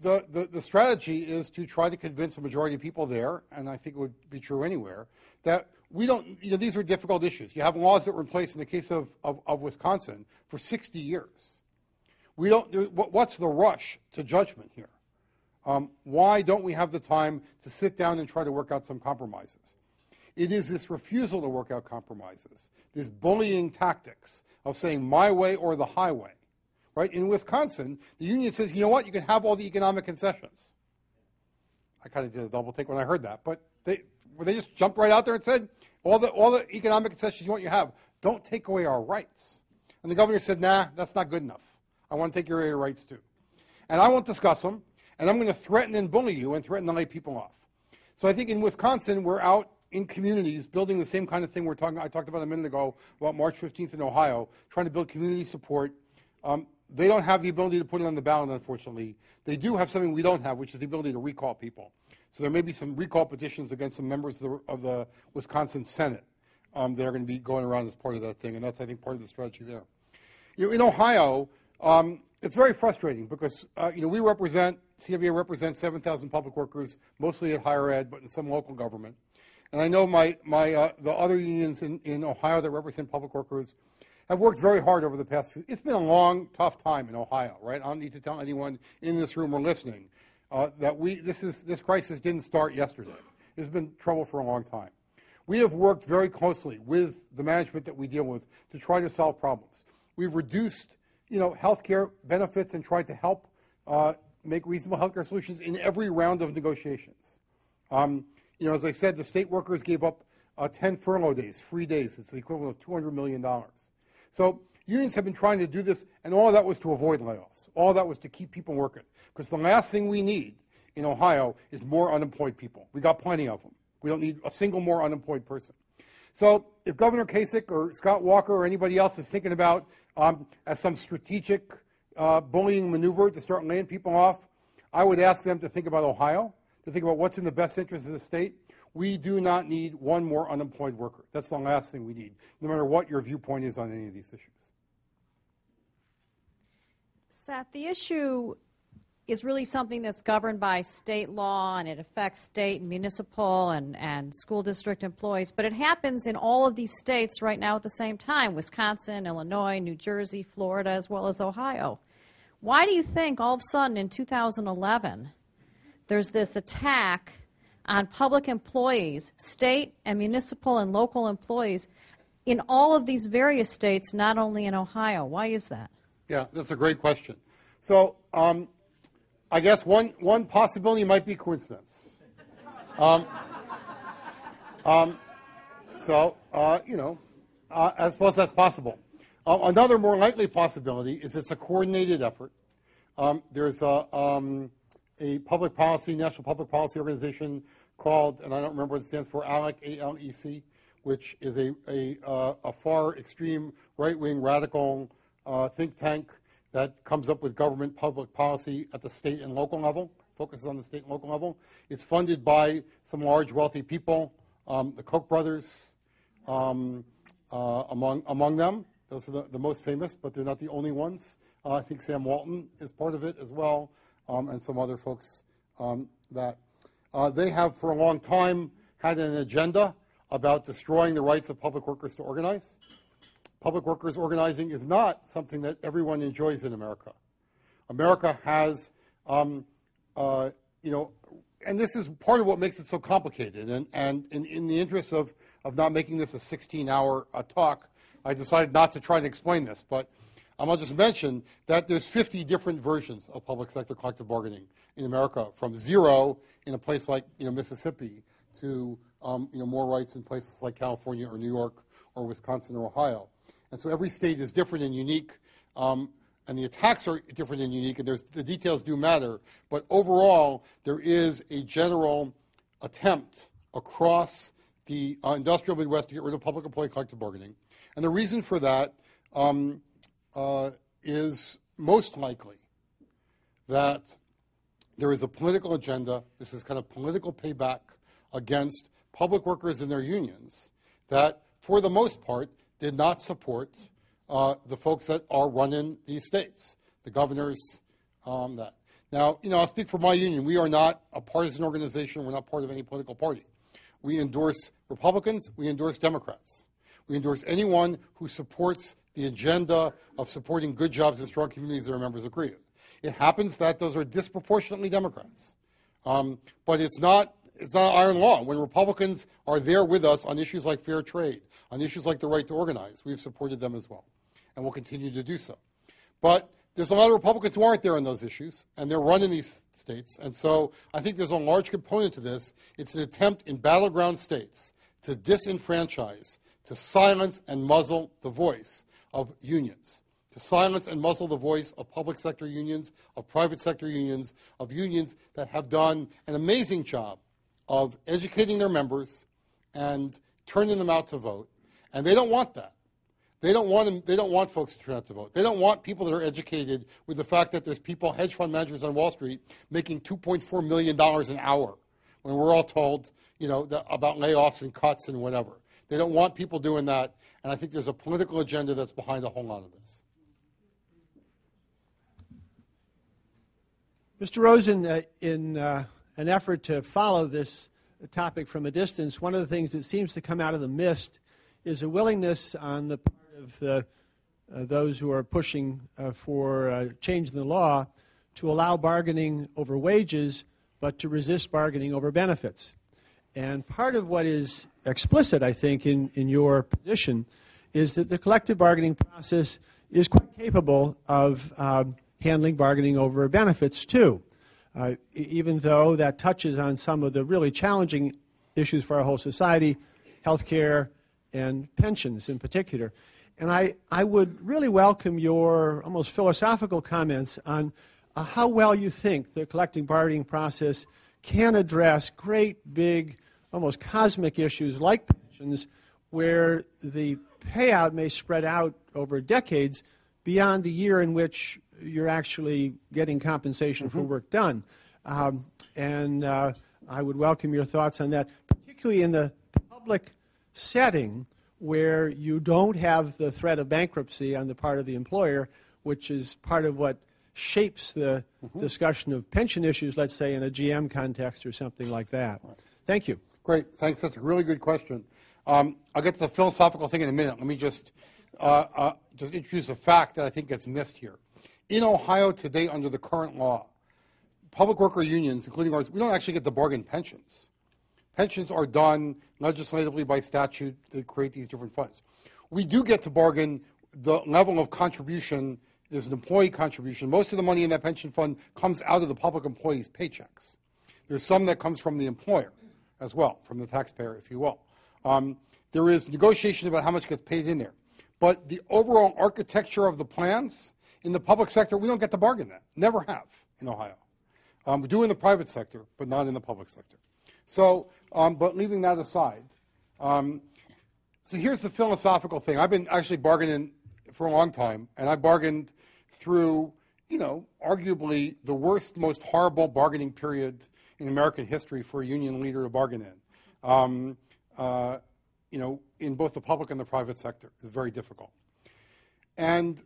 the strategy is to try to convince a majority of people there, and I think it would be true anywhere, that we don't, these are difficult issues. You have laws that were in place in the case of Wisconsin for 60 years. What's the rush to judgment here? Why don't we have the time to sit down and try to work out some compromises? It is this refusal to work out compromises, this bullying tactics of saying my way or the highway. Right? In Wisconsin, the union says, you know what, you can have all the economic concessions. I kind of did a double take when I heard that, but they just jumped right out there and said, all the economic concessions you want, you have. Don't take away our rights. And the governor said, nah, that's not good enough. I want to take away your rights too. And I won't discuss them, and I'm going to threaten and bully you and threaten to lay people off. So I think in Wisconsin, we're out in communities building the same kind of thing I talked about a minute ago about March 15th in Ohio, trying to build community support. They don't have the ability to put it on the ballot, unfortunately. They do have something we don't have, which is the ability to recall people. So there may be some recall petitions against some members of the Wisconsin Senate that are going to be going around as part of that thing, and that's, I think, part of the strategy there. In Ohio, it's very frustrating because, CWA represents 7,000 public workers, mostly at higher ed, but in some local government. And I know the other unions in Ohio that represent public workers have worked very hard over the past few. It's been a long, tough time in Ohio, right? I don't need to tell anyone in this room or listening that this crisis didn't start yesterday. There's been trouble for a long time. We have worked very closely with the management that we deal with to try to solve problems. We've reduced, health care benefits and tried to help make reasonable health care solutions in every round of negotiations. As I said, the state workers gave up 10 furlough days, free days. It's the equivalent of $200 million. So unions have been trying to do this, and all of that was to avoid layoffs. All of that was to keep people working. Because the last thing we need in Ohio is more unemployed people. We got plenty of them. We don't need a single more unemployed person. So if Governor Kasich or Scott Walker or anybody else is thinking about as some strategic bullying maneuver to start laying people off, I would ask them to think about Ohio, to think about what's in the best interest of the state. We do not need one more unemployed worker. That's the last thing we need, no matter what your viewpoint is on any of these issues. Seth, the issue is really something that's governed by state law, and it affects state and municipal and school district employees, but it happens in all of these states right now at the same time: Wisconsin, Illinois, New Jersey, Florida, as well as Ohio. Why do you think all of a sudden in 2011 there's this attack on public employees, state and municipal and local employees, in all of these various states, not only in Ohio? Why is that? Yeah, that's a great question. So I guess one possibility might be coincidence. I suppose that's possible. Another more likely possibility is it's a coordinated effort. There's a public policy, national public policy organization called, and I don't remember what it stands for, ALEC, A-L-E-C, which is a far extreme right-wing radical think tank that comes up with government public policy at the state and local level, focuses on the state and local level. It's funded by some large wealthy people, the Koch brothers among them. Those are the most famous, but they're not the only ones. I think Sam Walton is part of it as well, and some other folks that they have for a long time had an agenda about destroying the rights of public workers to organize. Public workers organizing is not something that everyone enjoys in America. America has, and this is part of what makes it so complicated. And in the interest of not making this a 16-hour talk, I decided not to try and explain this. But I'll just mention that there's 50 different versions of public sector collective bargaining in America, from zero in a place like Mississippi to more rights in places like California or New York or Wisconsin or Ohio. And so every state is different and unique. And the attacks are different and unique, and the details do matter. But overall, there is a general attempt across the industrial Midwest to get rid of public employee collective bargaining. And the reason for that is most likely that there is a political agenda. This is kind of political payback against public workers and their unions that, for the most part, did not support the folks that are running these states, the governors, that. Now, I'll speak for my union. We are not a partisan organization. We're not part of any political party. We endorse Republicans. We endorse Democrats. We endorse anyone who supports the agenda of supporting good jobs and strong communities that our members agree with. It happens that those are disproportionately Democrats. But it's not iron law. When Republicans are there with us on issues like fair trade, on issues like the right to organize, we've supported them as well, and we'll continue to do so. But there's a lot of Republicans who aren't there on those issues, and they're running these states. And so I think there's a large component to this. It's an attempt in battleground states to disenfranchise, to silence and muzzle the voice of unions, to silence and muzzle the voice of public sector unions, of private sector unions, of unions that have done an amazing job of educating their members and turning them out to vote. And they don't want that. They don't want folks to turn out to vote. They don't want people that are educated with the fact that there's people, hedge fund managers on Wall Street, making $2.4 million an hour when we're all told, about layoffs and cuts and whatever. They don't want people doing that, and I think there's a political agenda that's behind a whole lot of this. Mr. Rosen, in an effort to follow this topic from a distance, one of the things that seems to come out of the mist is a willingness on the part of those who are pushing for change in the law to allow bargaining over wages, but to resist bargaining over benefits. And part of what is explicit, I think, in your position is that the collective bargaining process is quite capable of handling bargaining over benefits, too, even though that touches on some of the really challenging issues for our whole society, health care and pensions in particular. And I would really welcome your almost philosophical comments on how well you think the collective bargaining process can address great, big, almost cosmic issues like pensions, where the payout may spread out over decades beyond the year in which you're actually getting compensation for work done. And I would welcome your thoughts on that, particularly in the public setting where you don't have the threat of bankruptcy on the part of the employer, which is part of what shapes the discussion of pension issues, let's say, in a GM context or something like that. Thank you. Great. Thanks. That's a really good question. I'll get to the philosophical thing in a minute. Let me just introduce a fact that I think gets missed here. In Ohio today, under the current law, public worker unions, including ours, we don't actually get to bargain pensions. Pensions are done legislatively by statute. They create these different funds. We do get to bargain the level of contribution. There's an employee contribution. Most of the money in that pension fund comes out of the public employees' paychecks. There's some that comes from the employer as well, from the taxpayer, if you will. There is negotiation about how much gets paid in there. But the overall architecture of the plans in the public sector, we don't get to bargain that. Never have in Ohio. We do in the private sector, but not in the public sector. So, but leaving that aside, so here's the philosophical thing. I've been actually bargaining for a long time, and I bargained through, arguably the worst, most horrible bargaining period in American history for a union leader to bargain in. In both the public and the private sector. It's very difficult. And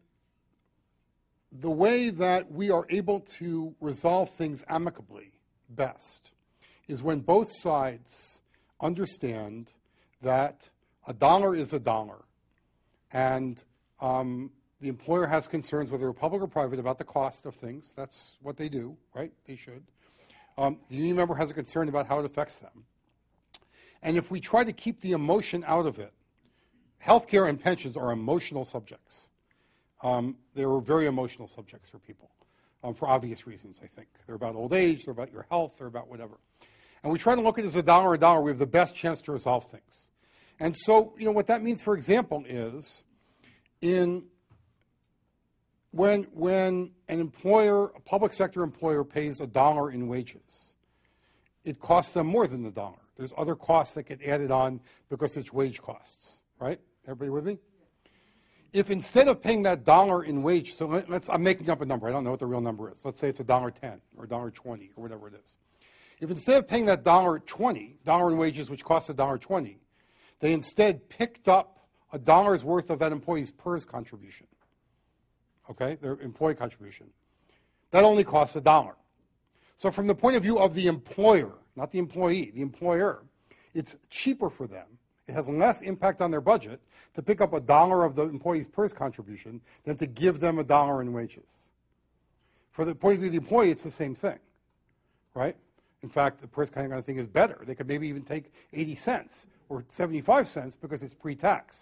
the way that we are able to resolve things amicably best is when both sides understand that a dollar is a dollar, and the employer has concerns, whether they're public or private, about the cost of things. That's what they do, right? They should. The union member has a concern about how it affects them. And if we try to keep the emotion out of it, healthcare and pensions are emotional subjects. They were very emotional subjects for people, for obvious reasons, I think. They're about old age, they're about your health, they're about whatever. And we try to look at it as a dollar, we have the best chance to resolve things. And so, what that means, for example, is when an employer, a public sector employer, pays $1 in wages, it costs them more than the dollar. There's other costs that get added on because it's wage costs, right? Everybody with me? If instead of paying that $1 in wage, so I'm making up a number. I don't know what the real number is. Let's say it's $1.10 or $1.20 or whatever it is. If instead of paying that $1.20 in wages, which costs $1.20, they instead picked up $1's worth of that employee's PERS contribution, okay, their employee contribution, that only costs $1. So from the point of view of the employer, not the employee, the employer, it's cheaper for them. It has less impact on their budget to pick up $1 of the employee's PERS contribution than to give them $1 in wages. For the point of view of the employee, it's the same thing, right? In fact, the PERS kind of thing is better. They could maybe even take 80 cents or 75 cents because it's pre-tax.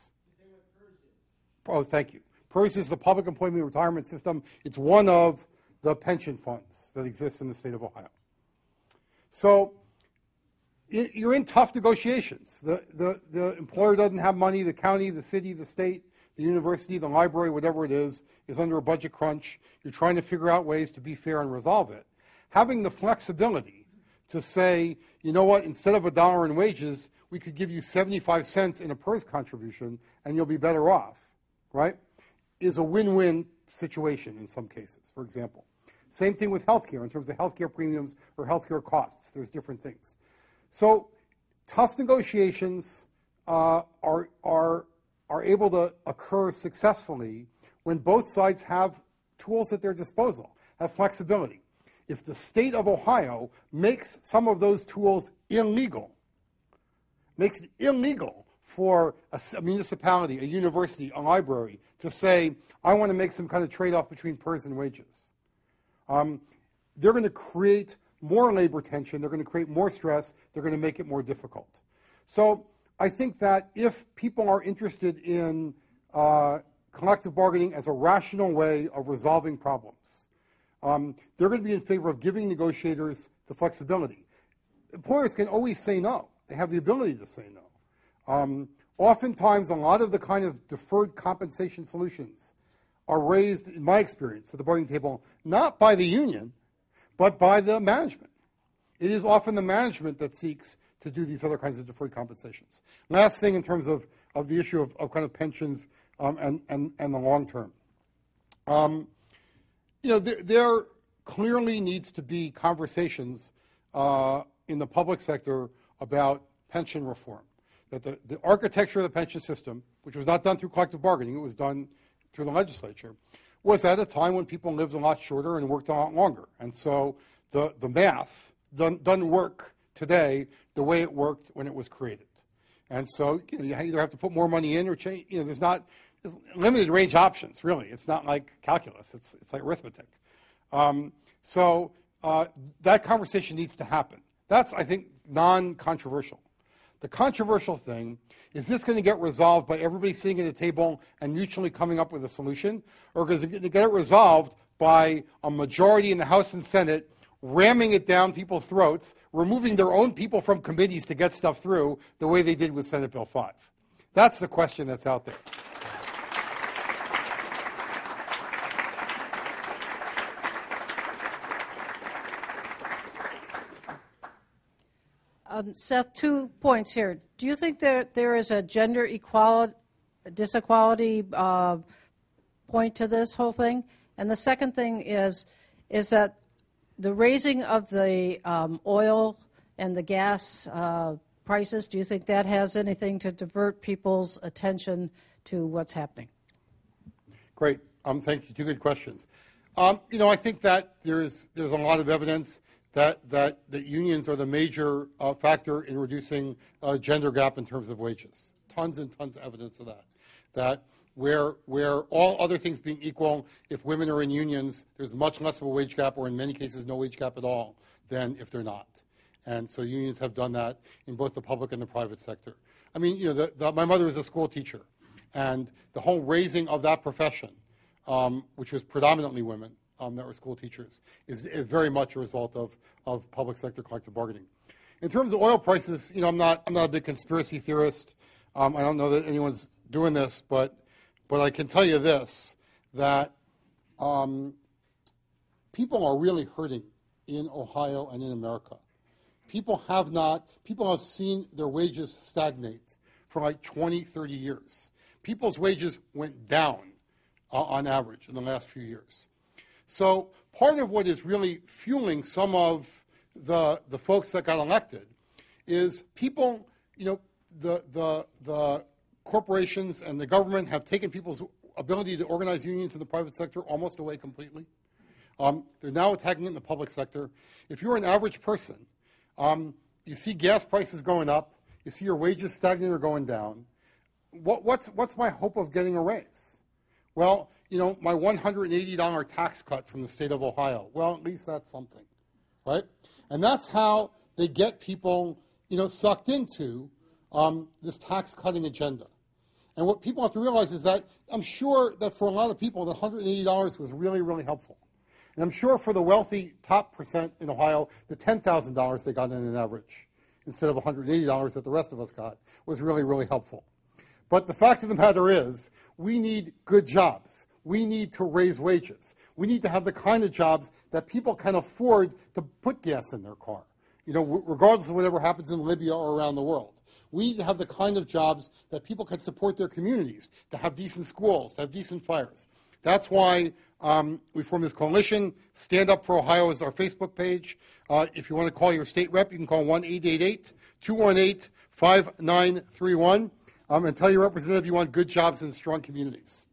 Oh, thank you. PERS is the Public Employment Retirement System. It's one of the pension funds that exists in the state of Ohio. So you're in tough negotiations. The employer doesn't have money. The county, the city, the state, the university, the library, whatever it is under a budget crunch. You're trying to figure out ways to be fair and resolve it. Having the flexibility to say, you know what, instead of $1 in wages, we could give you 75 cents in a PERS contribution and you'll be better off, right, is a win-win situation in some cases, for example. Same thing with healthcare in terms of healthcare premiums or healthcare costs. There's different things. So tough negotiations are able to occur successfully when both sides have tools at their disposal, have flexibility. If the state of Ohio makes some of those tools illegal, makes it illegal for a municipality, a university, a library to say, I want to make some kind of trade-off between PERS and wages, they're going to create more labor tension, they're going to create more stress, they're going to make it more difficult. So I think that if people are interested in collective bargaining as a rational way of resolving problems, they're going to be in favor of giving negotiators the flexibility. Employers can always say no. They have the ability to say no. Oftentimes, a lot of the kind of deferred compensation solutions are raised, in my experience, at the bargaining table, not by the union, but by the management. It is often the management that seeks to do these other kinds of deferred compensations. Last thing in terms of the issue of kind of pensions and the long term. There clearly needs to be conversations in the public sector about pension reform. That the architecture of the pension system, which was not done through collective bargaining, it was done through the legislature, was at a time when people lived a lot shorter and worked a lot longer. And so the math doesn't work today the way it worked when it was created. And so you either have to put more money in or change. There's limited range options, really. It's not like calculus. It's like arithmetic. So that conversation needs to happen. That's, I think, non-controversial. The controversial thing is this going to get resolved by everybody sitting at a table and mutually coming up with a solution, or is it going to get resolved by a majority in the House and Senate ramming it down people's throats, removing their own people from committees to get stuff through the way they did with Senate Bill 5? That's the question that's out there. Seth, 2 points here. Do you think that there is a gender disequality point to this whole thing? And the second thing is that the raising of the oil and the gas prices, do you think that has anything to divert people's attention to what's happening? Great. Thank you. 2 good questions. I think that there's a lot of evidence that unions are the major factor in reducing gender gap in terms of wages. Tons and tons of evidence of that. That where all other things being equal, if women are in unions, there's much less of a wage gap, or in many cases no wage gap at all, than if they're not. And so unions have done that in both the public and the private sector. I mean, my mother was a school teacher, and the whole raising of that profession, which was predominantly women that were school teachers, is very much a result of public sector collective bargaining. In terms of oil prices, I'm not a big conspiracy theorist. I don't know that anyone's doing this, but I can tell you this, that people are really hurting in Ohio and in America. People have seen their wages stagnate for like 20, 30 years. People's wages went down on average in the last few years. So part of what is really fueling some of the folks that got elected is people, the corporations and the government have taken people's ability to organize unions in the private sector almost away completely. They're now attacking it in the public sector. If you're an average person, you see gas prices going up, you see your wages stagnant or going down. What's my hope of getting a raise? Well, my $180 tax cut from the state of Ohio. Well, at least that's something, right? And that's how they get people, sucked into this tax cutting agenda. And what people have to realize is that I'm sure that for a lot of people, the $180 was really, really helpful. And I'm sure for the wealthy top percent in Ohio, the $10,000 they got in an average instead of $180 that the rest of us got was really, really helpful. But the fact of the matter is, we need good jobs. We need to raise wages. We need to have the kind of jobs that people can afford to put gas in their car, regardless of whatever happens in Libya or around the world. We need to have the kind of jobs that people can support their communities, to have decent schools, to have decent fires. That's why we formed this coalition. Stand Up for Ohio is our Facebook page. If you want to call your state rep, you can call 1-888-218-5931 and tell your representative you want good jobs in strong communities.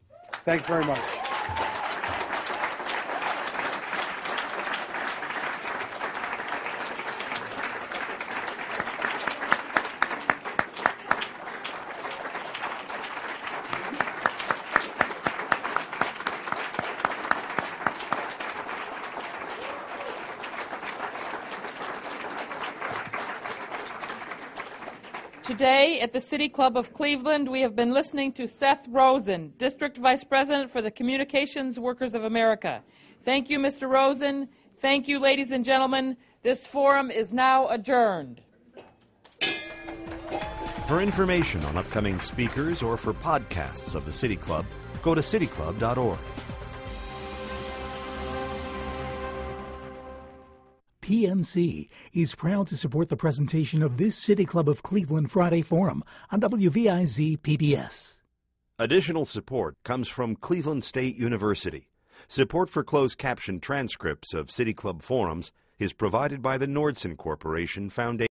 Thanks very much. Today at the City Club of Cleveland, we have been listening to Seth Rosen, District Vice President for the Communications Workers of America. Thank you, Mr. Rosen. Thank you, ladies and gentlemen. This forum is now adjourned. For information on upcoming speakers or for podcasts of the City Club, go to cityclub.org. PNC is proud to support the presentation of this City Club of Cleveland Friday Forum on WVIZ PBS. Additional support comes from Cleveland State University. Support for closed caption transcripts of City Club forums is provided by the Nordson Corporation Foundation.